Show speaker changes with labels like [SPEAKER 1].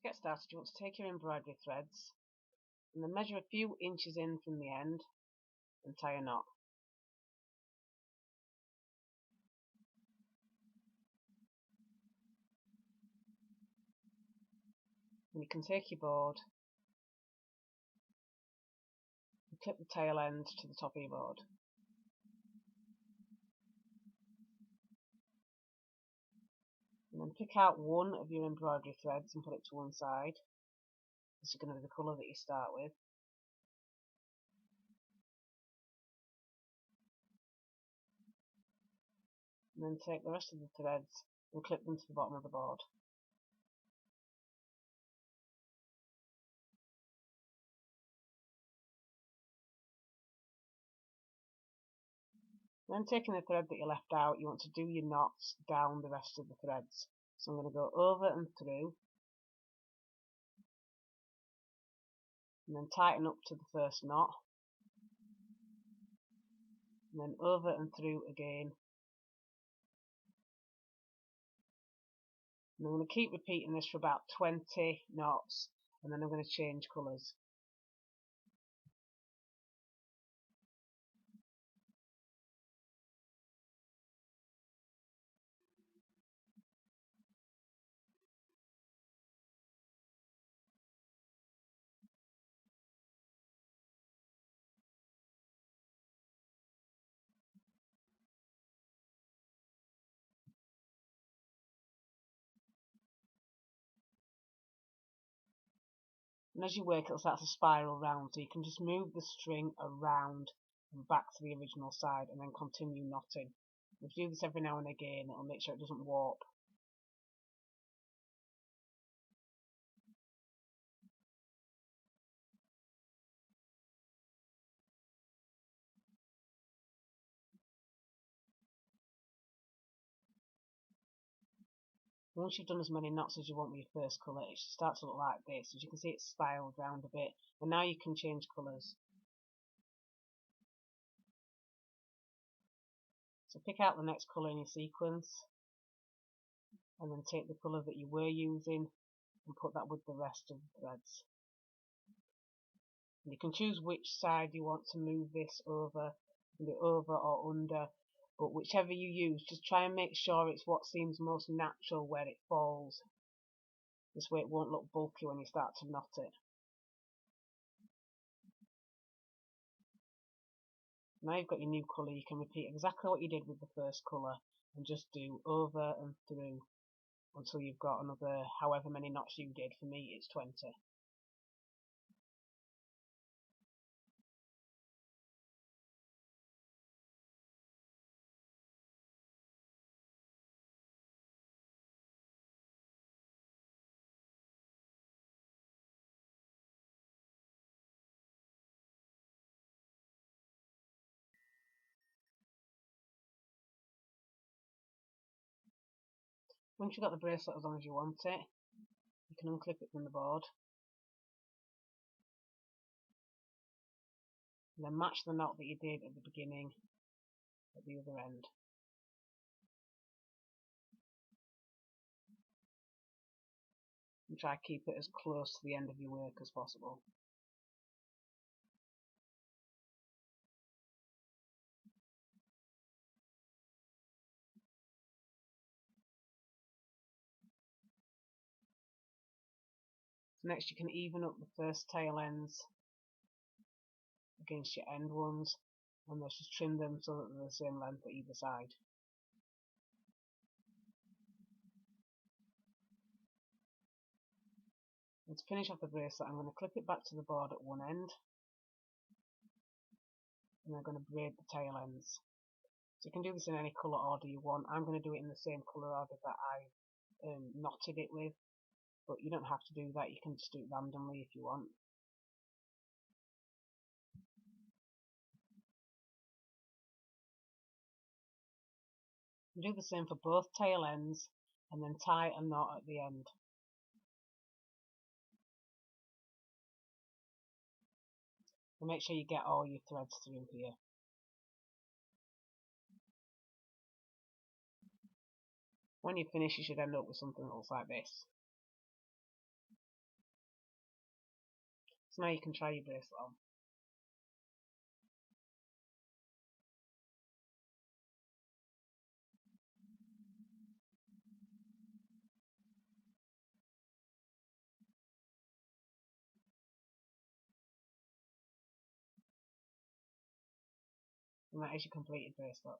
[SPEAKER 1] get started, you want to take your embroidery threads and then measure a few inches in from the end and tie a knot. And you can take your board and clip the tail end to the top of your board. And then pick out one of your embroidery threads and put it to one side. This is going to be the colour that you start with. And then take the rest of the threads and clip them to the bottom of the board. Then taking the thread that you left out, you want to do your knots down the rest of the threads. So I'm going to go over and through, and then tighten up to the first knot, and then over and through again. And I'm going to keep repeating this for about 20 knots, and then I'm going to change colours. And as you work, it'll start to spiral round, so you can just move the string around and back to the original side and then continue knotting. If you do this every now and again, it'll make sure it doesn't warp. Once you've done as many knots as you want with your first colour, it should start to look like this. As you can see, it's spiraled round a bit, and now you can change colours. So pick out the next colour in your sequence, and then take the colour that you were using and put that with the rest of the threads. And you can choose which side you want to move this over, either over or under, but whichever you use, just try and make sure it's what seems most natural where it falls. This way it won't look bulky when you start to knot it. Now you've got your new colour, you can repeat exactly what you did with the first colour and just do over and through until you've got another however many knots you did. For me it's 20. Once you've got the bracelet as long as you want it, you can unclip it from the board and then match the knot that you did at the beginning at the other end. And try to keep it as close to the end of your work as possible. So next you can even up the first tail ends against your end ones, and let's just trim them so that they're the same length at either side. And to finish off the bracelet, I'm going to clip it back to the board at one end, and I'm going to braid the tail ends. So you can do this in any colour order you want. I'm going to do it in the same colour order that I knotted it with, but you don't have to do that, you can just do it randomly if you want. You do the same for both tail ends and then tie a knot at the end. And make sure you get all your threads through here. When you finish, you should end up with something that looks like this. So now you can try your bracelet on. And that is your completed bracelet.